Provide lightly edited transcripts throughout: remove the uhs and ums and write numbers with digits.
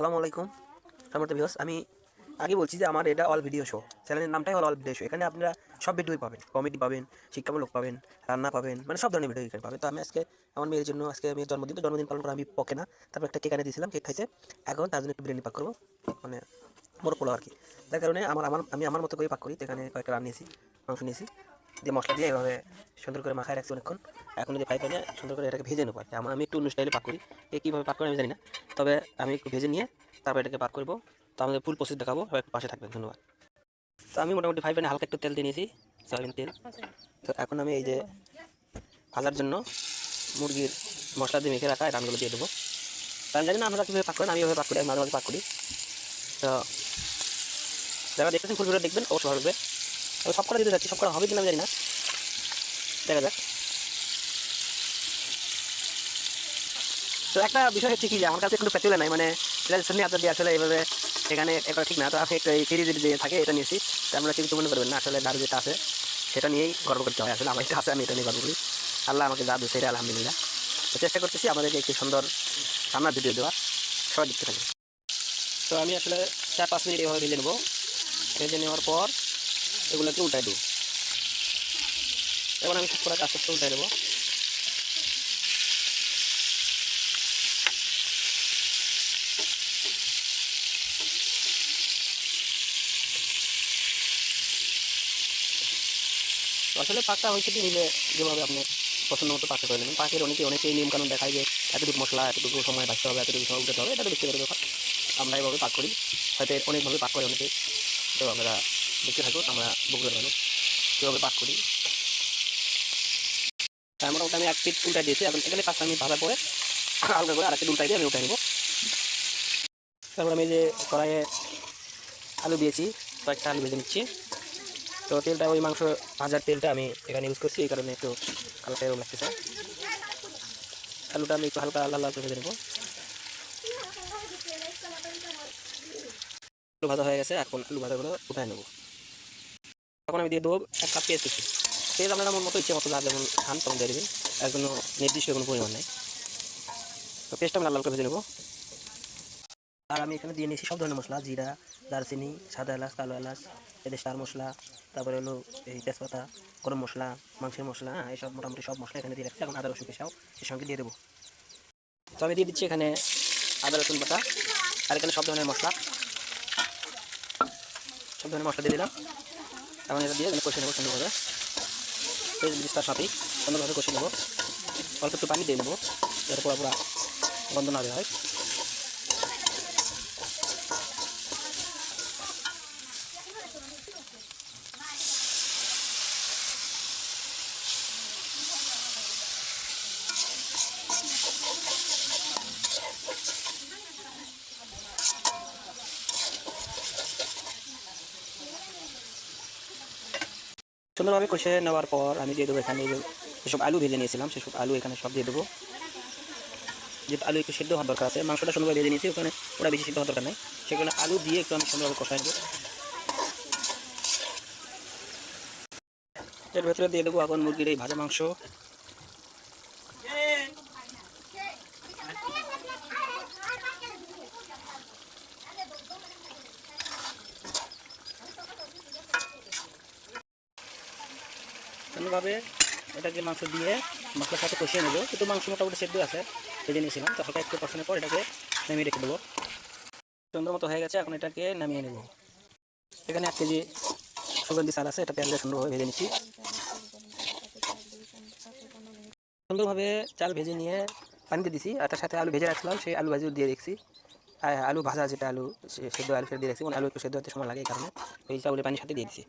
আসসালামু আলাইকুম সম্মানিত ভিউয়ার্স, আমি আগে বলছি যে আমার এটা অল ভিডিও শো, চ্যানেলের নামটাই হলো অল ভিডিও শো। এখানে আপনারা সব ভিডিওই পাবেন, কমেডি পাবেন, শিক্ষামূলক পাবেন, রান্না পাবেন, মানে সব ধরনের ভিডিও এখানে পাবেন। তো আমি আজকে আমার মেয়ের জন্য, আজকে মেয়ের জন্মদিন, তো জন্মদিন পালন করা আমি পক্ষে না। তারপর একটা কেক এনে দিয়েছিলাম, কেক খাইছে। এখন তার জন্য একটু বিরিয়ানি পাক করবো, মানে বড় পোলাও আর কি। যার কারণে আমি আমার মতো করে পাক করি। তো এখানে কয়েকটা রান নিয়েছি, মাংস নিয়েছি, দিয়ে মশলা দিয়ে এভাবে সুন্দর করে মাখায় রাখছি অনেকক্ষণ। এখন যদি ফ্রাই প্যানে সুন্দর করে এটাকে ভেজে নেবো আর কি। আমি একটু অন্য স্টাইলে পাক করি, কীভাবে পাক করি আমি জানি না, তবে আমি একটু ভেজে নিয়ে তারপর এটাকে পাক করবো। তো আমাদের ফুল প্রসেস দেখাবো, সবাই একটু পাশে থাকবেন, ধন্যবাদ। তো আমি মোটামুটি ফ্রাই প্যানে হালকা একটু তেল দিয়ে নিয়েছি, সয়াবিন তেল। তো এখন আমি এই যে ভাজার জন্য মুরগির মশলা দিয়ে মেখে রাখা রানগুলো দিয়ে দেবো। তো আমি জানি না আমরা কীভাবে পাক করেন, আমি এভাবে পাক করি, আমি মাঝে মাঝে পাক করি। তো যারা দেখতেছেন ফুল ভিডিও দেখবেন, অবশ্যই ভালো লাগবে। আমি সব করা দিতে যাচ্ছি, সব করা হবে কিনা আমি জানি না, দেখা যাক। তো একটা বিষয় হচ্ছে কি যে আমার কাছে কোনো প্যাচুলা নাই, মানে ট্রেডিশনালি আপনার দিয়ে আসলে এইভাবে এখানে এটা ঠিক না। তো আমি একটা এই সিরিজ যে থাকে এটা নিয়েছি। তো আমরা কিন্তু মনে করবেন না, আসলে দাদু যেটা আছে সেটা নিয়েই গর্ব করতে হয়। আসলে আমার এটা আছে, আমি এটা নিয়ে গর্ব করি। আল্লাহ আমাকে দাদু সেটা আলহামদুলিল্লাহ। তো চেষ্টা করতেছি আমাদেরকে একটি সুন্দর রান্নার ভিডিও দেওয়া, সবাই দেখতে থাকি। তো আমি আসলে 4-5 মিনিট এভাবে ভেজে নেবো। ভেজে নেওয়ার পর এগুলোকে উল্টাই দেবো। এখন আমি সব করে আস্তে আস্তে উল্টাই দেবো। আসলে পাকটা হয়েছে কি, নিলে যেভাবে আপনি পছন্দ মতো পাকটা করে নেবেন। পাকের অনেকেই নিয়মকানুন দেখায় যে এতটুকু মশলা এতটুকু সময় বাঁচতে হবে, এতটুকু সময় উঠাতে হবে, এটা তো ব্যক্তিগত ব্যাপার। আমরা এভাবে পাক করি, হয়তো অনেকভাবে পাক করে অনেকে। তো আমরা দেখতে থাকুন, আমরা বগুড়ার মানুষ কীভাবে পাক করি। তার মোটামুটি আমি 1 পিঠ উল্টাই দিয়েছি। এখন এখানে 5 মিনিট ভাজার পরে হালকা করে আরেকটা উল্টাই দিয়ে আমি উঠাই নেবো। তারপর আমি যে কড়াইয়ে আলু দিয়েছি, কয়েকটা আলু ভেজে নিচ্ছি। তো তেলটা ওই মাংস ভাজার তেলটা আমি এখানে ইউজ করছি, এই কারণে একটু হালকা এরকম লাগতেছে। আলুটা আমি একটু হালকা লাল লাল করে ভেজে নেবো। আলু ভাজা হয়ে গেছে, এখন আলু ভাজাগুলো উঠায় নেবো। তখন আমি দিয়ে দেবো 1 কাপ পেঁয়াজ কুচি। পেঁয়াজ আপনারা মন মতো ইচ্ছে মতো যা যেমন খান তখন দিয়ে দেবেন, এর কোনো নির্দিষ্ট কোনো পরিমাণ নেই। তো পেঁয়াজটা আমি লাল লাল করে ভেজে নেবো। আর আমি এখানে দিয়ে নিয়েছি সব ধরনের মশলা, জিরা, দারচিনি, সাদা এলাচ, কালো এলাচ, এদের স্টার মশলা, তারপরে হলো এই তেজপাতা, গরম মশলা, মাংসের মশলা, হ্যাঁ এইসব মোটামুটি সব মশলা এখানে দিয়ে রাখছি। এখন আদা রসুন পেশাও এর সঙ্গে দিয়ে দেবো। তো আমি দিয়ে দিচ্ছি এখানে আদা রসুন বাটা, আর এখানে সব ধরনের মশলা দিয়ে দিলাম। এখন এটা দিয়ে কষে নেবো সুন্দরভাবে, পেঁয়াজ বিস্তার সাথেই সুন্দরভাবে কষে নেবো। অল্প একটু পানি দিয়ে নেবো যাতে পুরো গন্ধ না বের হয়। সুন্দরভাবে কষে নেওয়ার পর আমি দিয়ে দেবো এখানে যেসব আলু ভেজে নিয়েছিলাম সেসব আলু এখানে সব দিয়ে দেবো। যেহেতু আলু একটু সিদ্ধ হওয়ার দরকার আছে, মাংসটা সুন্দরভাবে ভেজে নিয়েছি, ওখানে ওরা বেশি সিদ্ধ হওয়ার দরকার নেই। সেখানে আলু দিয়ে একটু আমি সুন্দরভাবে কষাই নেবো। এর ভেতরে দিয়ে দেবো এখন মুরগির এই ভাজা মাংস। সুন্দরভাবে এটাকে মাংস দিয়ে মশলার সাথে কষিয়ে নেবো। কিন্তু মাংস মোটামুটি সেদ্ধ আছে, ভেজে নিয়েছিলাম। তো হালকা একটু কষানোর পর এটাকে নামিয়ে রেখে দেবো। সুন্দর মতো হয়ে গেছে, এখন এটাকে নামিয়ে নেব। এখানে 1 কেজি সুগন্ধি চাল আছে, এটা তেল দিয়ে সুন্দরভাবে ভেজে নিচ্ছি। সুন্দরভাবে চাল ভেজে নিয়ে পানিতে দিছি, আর তার সাথে আলু ভেজে রাখছিলাম, সেই আলু ভাজিও দিয়ে দেখছি। আলু ভাজা যেটা আলু সেদ্ধ আলু সেটা দিয়ে রাখছি, আলু একটু সেদ্ধ হতে সময় লাগে, এই কারণে এই চাউলের পানির সাথে দিয়ে দিছি।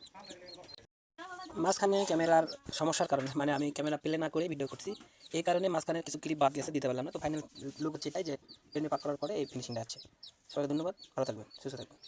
মাঝখানে ক্যামেরার সমস্যার কারণে, মানে আমি ক্যামেরা প্লে না করে ভিডিও করছি, এই কারণে মাঝখানে কিছু ক্লিপ বাদ গেছে, দিতে পারলাম না। তো ফাইনাল লুক হচ্ছে এটাই যে পেনে পাক করার পরে এই ফিনিশিংটা আছে। সবাই ধন্যবাদ, ভালো থাকবেন, সুস্থ থাকবেন।